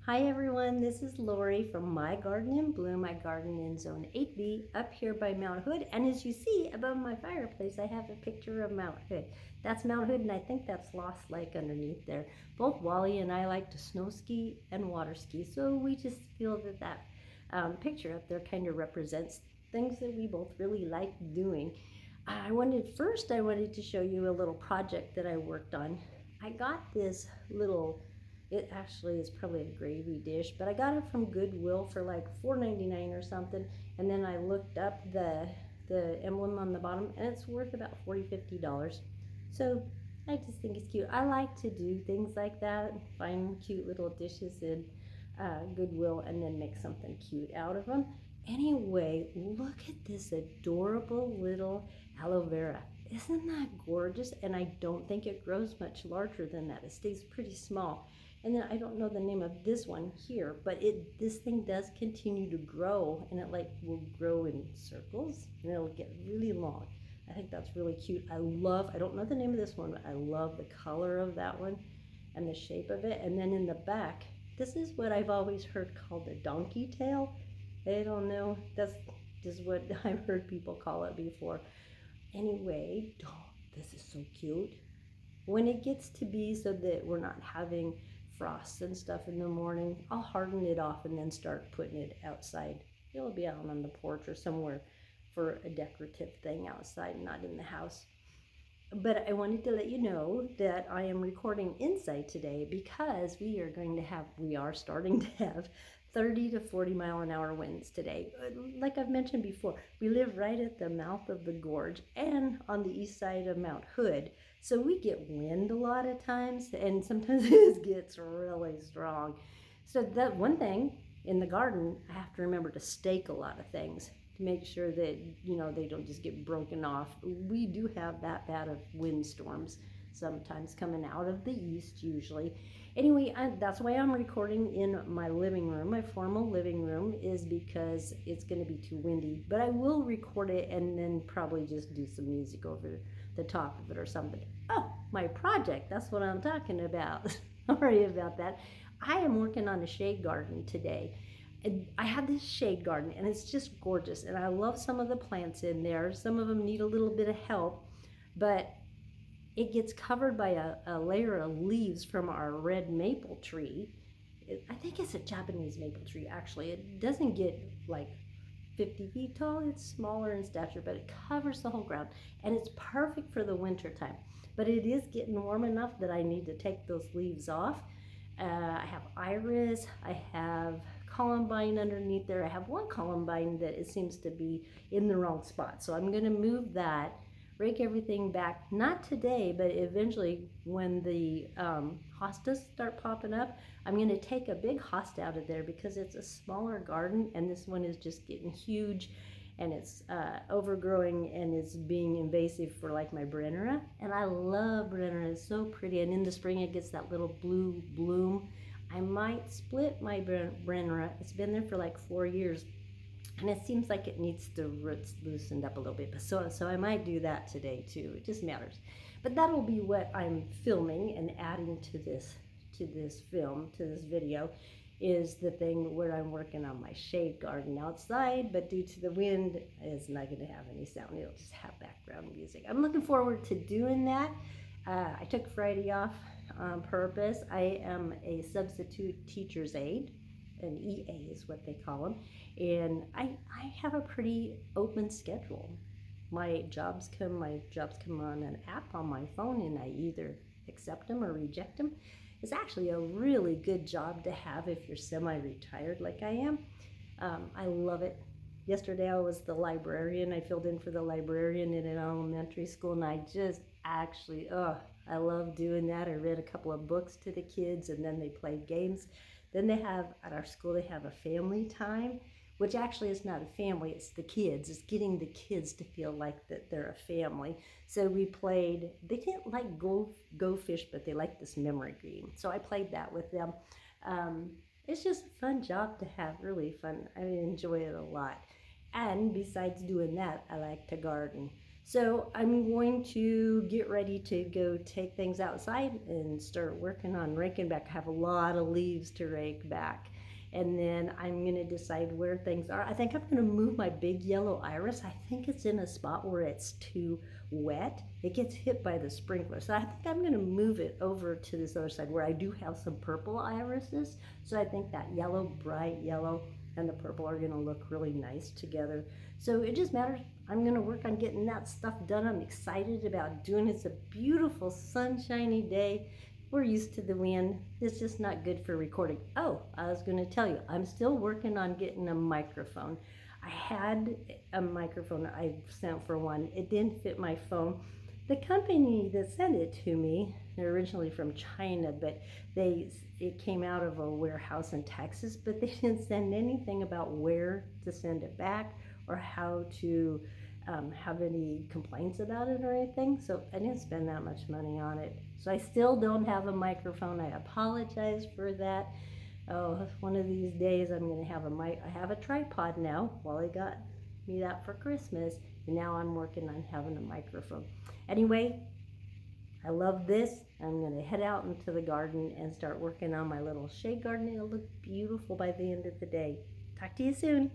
Hi everyone, this is Lori from My Garden in Bloom. I garden in Zone 8B up here by Mount Hood. And as you see above my fireplace, I have a picture of Mount Hood. That's Mount Hood, and I think that's Lost Lake underneath there. Both Wally and I like to snow ski and water ski, so we just feel that picture up there kind of represents things that we both really like doing. I wanted to show you a little project that I worked on. I got this little, it actually is probably a gravy dish, but I got it from Goodwill for like $4.99 or something. And then I looked up the emblem on the bottom, and it's worth about $40-50. So I just think it's cute. I like to do things like that, find cute little dishes in Goodwill, and then make something cute out of them. Anyway, look at this adorable little aloe vera. Isn't that gorgeous? And I don't think it grows much larger than that. It stays pretty small. And then I don't know the name of this one here, but this thing does continue to grow, and it like will grow in circles, and it'll get really long. I think that's really cute. I don't know the name of this one, but I love the color of that one and the shape of it. And then in the back, this is what I've always heard called a donkey tail. I don't know. That's just what I've heard people call it before. Anyway, oh, this is so cute. When it gets to be so that we're not having frost and stuff in the morning, I'll harden it off and then start putting it outside. It'll be out on the porch or somewhere for a decorative thing outside, not in the house. But I wanted to let you know that I am recording inside today because we are starting to have 30 to 40 mile an hour winds today. Like I've mentioned before, we live right at the mouth of the gorge and on the east side of Mount Hood. So we get wind a lot of times, and sometimes it gets really strong. So that one thing in the garden, I have to remember to stake a lot of things to make sure that they don't just get broken off. We do have that bad of windstorms sometimes coming out of the east usually. Anyway, that's why I'm recording in my living room. My formal living room is because it's going to be too windy, but I will record it and then probably just do some music over the top of it or something. Oh, my project, that's what I'm talking about. Sorry about that. I am working on a shade garden today. I have this shade garden, and it's just gorgeous, and I love some of the plants in there. Some of them need a little bit of help, but it gets covered by a layer of leaves from our red maple tree. I think it's a Japanese maple tree, actually. It doesn't get like 50 feet tall. It's smaller in stature, but it covers the whole ground, and it's perfect for the winter time. But it is getting warm enough that I need to take those leaves off. I have iris, I have columbine underneath there. I have one columbine that it seems to be in the wrong spot, so I'm going to move that, rake everything back, not today, but eventually when the hostas start popping up. I'm going to take a big hosta out of there because it's a smaller garden, and this one is just getting huge, and it's overgrowing and it's being invasive for like my Brennera. And I love Brennera, it's so pretty, and in the spring it gets that little blue bloom. I might split my Brennera. It's been there for like 4 years, and it seems like it needs the roots loosened up a little bit. But so I might do that today too. It just matters. But that'll be what I'm filming and adding to this video, is the thing where I'm working on my shade garden outside, but due to the wind, it's not going to have any sound. It'll just have background music. I'm looking forward to doing that. I took Friday off on purpose. I am a substitute teacher's aide. An EA is what they call them, and I have a pretty open schedule. My jobs come on an app on my phone, and I either accept them or reject them. It's actually a really good job to have if you're semi-retired like I am. I love it. Yesterday I was the librarian. I filled in for the librarian in an elementary school, and I just actually, I love doing that. I read a couple of books to the kids, and then they played games. Then at our school, they have a family time, which actually is not a family, it's the kids. It's getting the kids to feel like that they're a family. So we played, they didn't like Go Fish, but they liked this memory game. So I played that with them. It's just a fun job to have, really fun. I enjoy it a lot. And besides doing that, I like to garden. So I'm going to get ready to go take things outside and start working on raking back. I have a lot of leaves to rake back. And then I'm going to decide where things are. I think I'm going to move my big yellow iris. I think it's in a spot where it's too wet. It gets hit by the sprinkler. So I think I'm going to move it over to this other side where I do have some purple irises. So I think that yellow, bright yellow, and the purple are going to look really nice together. So it just matters. I'm going to work on getting that stuff done. I'm excited about doing it. It's a beautiful sunshiny day. We're used to the wind. It's just not good for recording. Oh, I was going to tell you, I'm still working on getting a microphone. I had a microphone I sent for one. It didn't fit my phone. The company that sent it to me, they're originally from China, but it came out of a warehouse in Texas, but they didn't send anything about where to send it back or how to have any complaints about it or anything. So I didn't spend that much money on it. So I still don't have a microphone. I apologize for that. Oh, one of these days I'm going to have a mic. I have a tripod now. Wally got me that for Christmas, and now I'm working on having a microphone. Anyway, I love this. I'm going to head out into the garden and start working on my little shade garden. It'll look beautiful by the end of the day. Talk to you soon.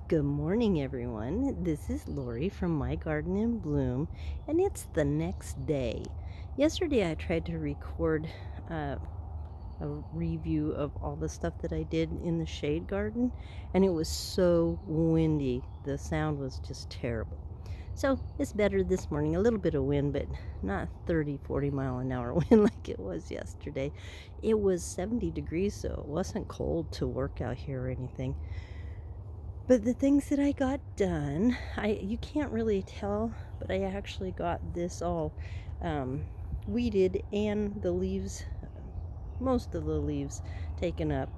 Good morning, everyone. This is Lori from My Garden in Bloom, and it's the next day. Yesterday, I tried to record a review of all the stuff that I did in the shade garden, and it was so windy. The sound was just terrible. So it's better this morning. A little bit of wind, but not 30, 40 mile an hour wind like it was yesterday. It was 70 degrees, so it wasn't cold to work out here or anything. But the things that I got done, you can't really tell, but I actually got this all weeded and the leaves, most of the leaves taken up.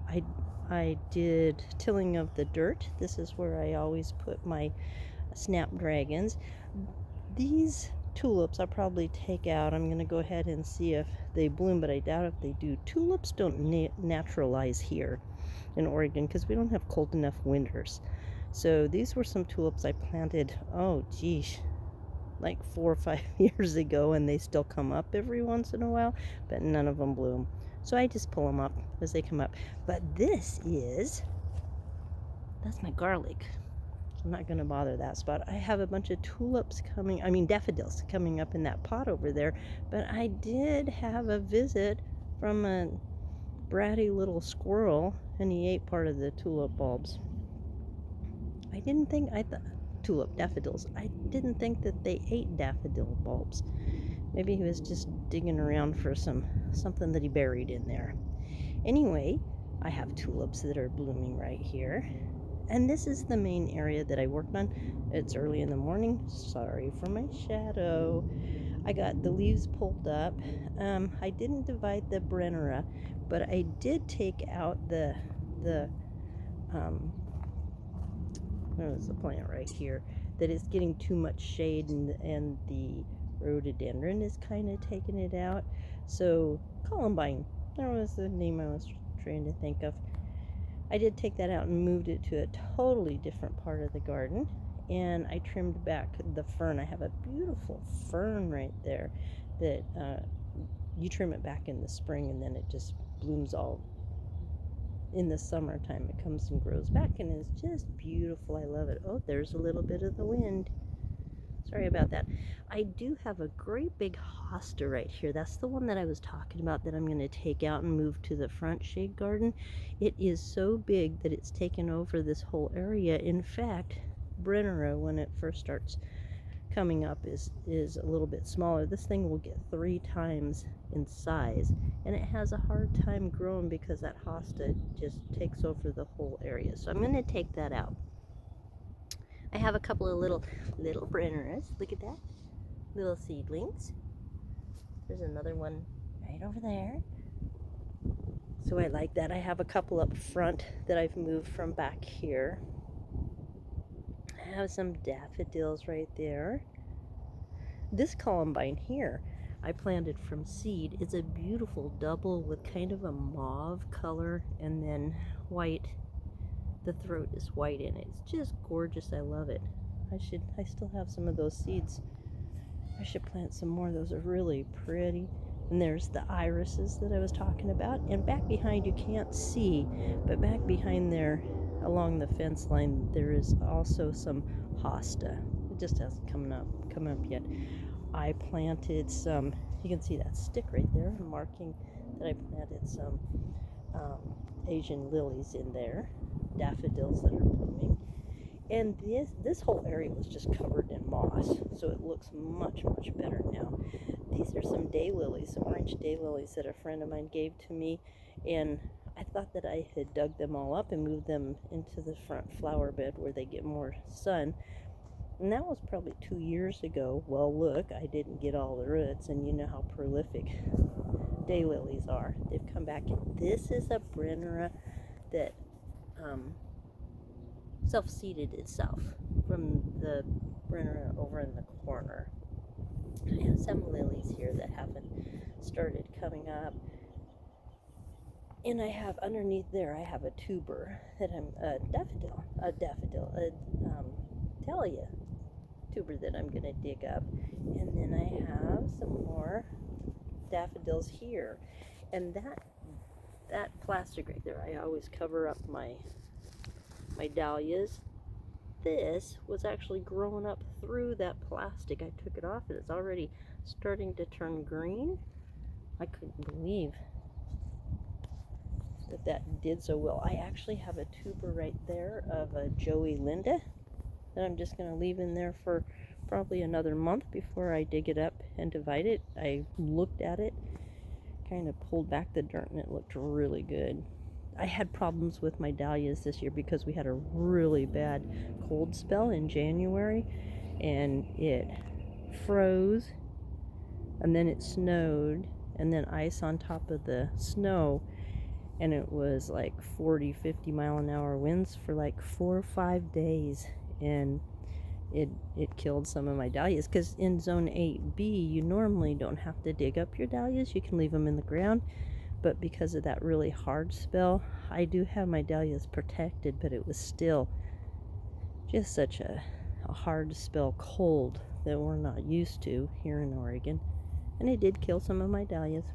I did tilling of the dirt. This is where I always put my snapdragons. These tulips I'll probably take out. I'm going to go ahead and see if they bloom, but I doubt if they do. Tulips don't naturalize here in Oregon because we don't have cold enough winters. So these were some tulips I planted, oh geez, like 4 or 5 years ago, and they still come up every once in a while, but none of them bloom. So I just pull them up as they come up. But that's my garlic. I'm not going to bother that spot. I have a bunch of tulips daffodils coming up in that pot over there. But I did have a visit from a bratty little squirrel, and he ate part of the tulip bulbs. Tulip daffodils. I didn't think that they ate daffodil bulbs. Maybe he was just digging around for something that he buried in there. Anyway, I have tulips that are blooming right here. And this is the main area that I worked on. It's early in the morning. Sorry for my shadow. I got the leaves pulled up. I didn't divide the Brennera, but I did take out the there's a plant right here that is getting too much shade, and the rhododendron is kind of taking it out. So columbine, that was the name I was trying to think of. I did take that out and moved it to a totally different part of the garden, and I trimmed back the fern. I have a beautiful fern right there that you trim it back in the spring, and then it just blooms all in the summertime. It comes and grows back and is just beautiful. I love it. Oh, there's a little bit of the wind. Sorry about that. I do have a great big hosta right here. That's the one that I was talking about that I'm going to take out and move to the front shade garden. It is so big that it's taken over this whole area. In fact, Brennera, when it first starts coming up, is a little bit smaller. This thing will get 3 times in size, and it has a hard time growing because that hosta just takes over the whole area. So I'm going to take that out. I have a couple of little Brenneras. Look at that. Little seedlings. There's another one right over there. So I like that. I have a couple up front that I've moved from back here. I have some daffodils right there. This columbine here I planted from seed. It's a beautiful double with kind of a mauve color and then white. The throat is white and it's just gorgeous. I love it. I still have some of those seeds. I should plant some more. Those are really pretty. And there's the irises that I was talking about. And back behind, you can't see, but back behind there along the fence line, there is also some hosta. It just hasn't come up yet. I planted some, you can see that stick right there, marking that I planted some Asian lilies in there, daffodils that are blooming. And this whole area was just covered in moss, so it looks much, much better now. These are some daylilies, some orange daylilies that a friend of mine gave to me, and I thought that I had dug them all up and moved them into the front flower bed where they get more sun. And that was probably 2 years ago. Well, look, I didn't get all the roots, and you know how prolific daylilies are. They've come back, and this is a Brennera that self-seeded itself from the Brennera over in the corner. I have some lilies here that haven't started coming up. And I have underneath there, I have a tuber that a dahlia tuber that I'm going to dig up. And then I have some more daffodils here. And that plastic right there, I always cover up my dahlias. This was actually growing up through that plastic. I took it off and it's already starting to turn green. I couldn't believe that did so well. I actually have a tuber right there of a Joey Linda that I'm just going to leave in there for probably another month before I dig it up and divide it. I looked at it, kind of pulled back the dirt, and it looked really good. I had problems with my dahlias this year because we had a really bad cold spell in January, and it froze, and then it snowed, and then ice on top of the snow, and it was like 40-50 mile an hour winds for like 4 or 5 days, and it killed some of my dahlias, because in zone 8B you normally don't have to dig up your dahlias, you can leave them in the ground. But because of that really hard spell, I do have my dahlias protected, but it was still just such a hard spell, cold, that we're not used to here in Oregon. And it did kill some of my dahlias.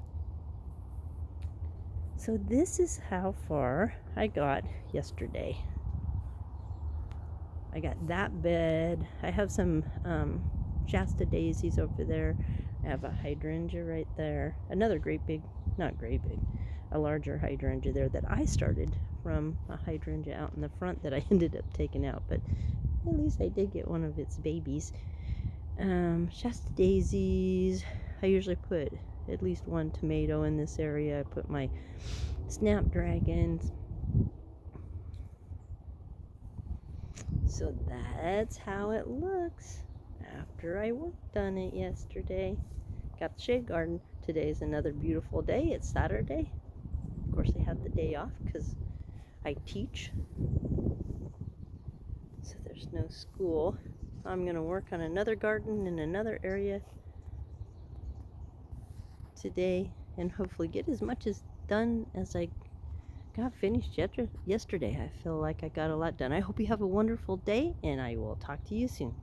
So this is how far I got yesterday. I got that bed. I have some Shasta daisies over there. I have a hydrangea right there. Another a larger hydrangea there that I started from a hydrangea out in the front that I ended up taking out. But at least I did get one of its babies. Shasta daisies. I usually put at least one tomato in this area. I put my snapdragons. So that's how it looks after I worked on it yesterday. Got the shade garden. Today's another beautiful day. It's Saturday. Of course, I have the day off because I teach. So there's no school. I'm going to work on another garden in another area today and hopefully get as much as done as I got finished yesterday. I feel like I got a lot done. I hope you have a wonderful day, and I will talk to you soon.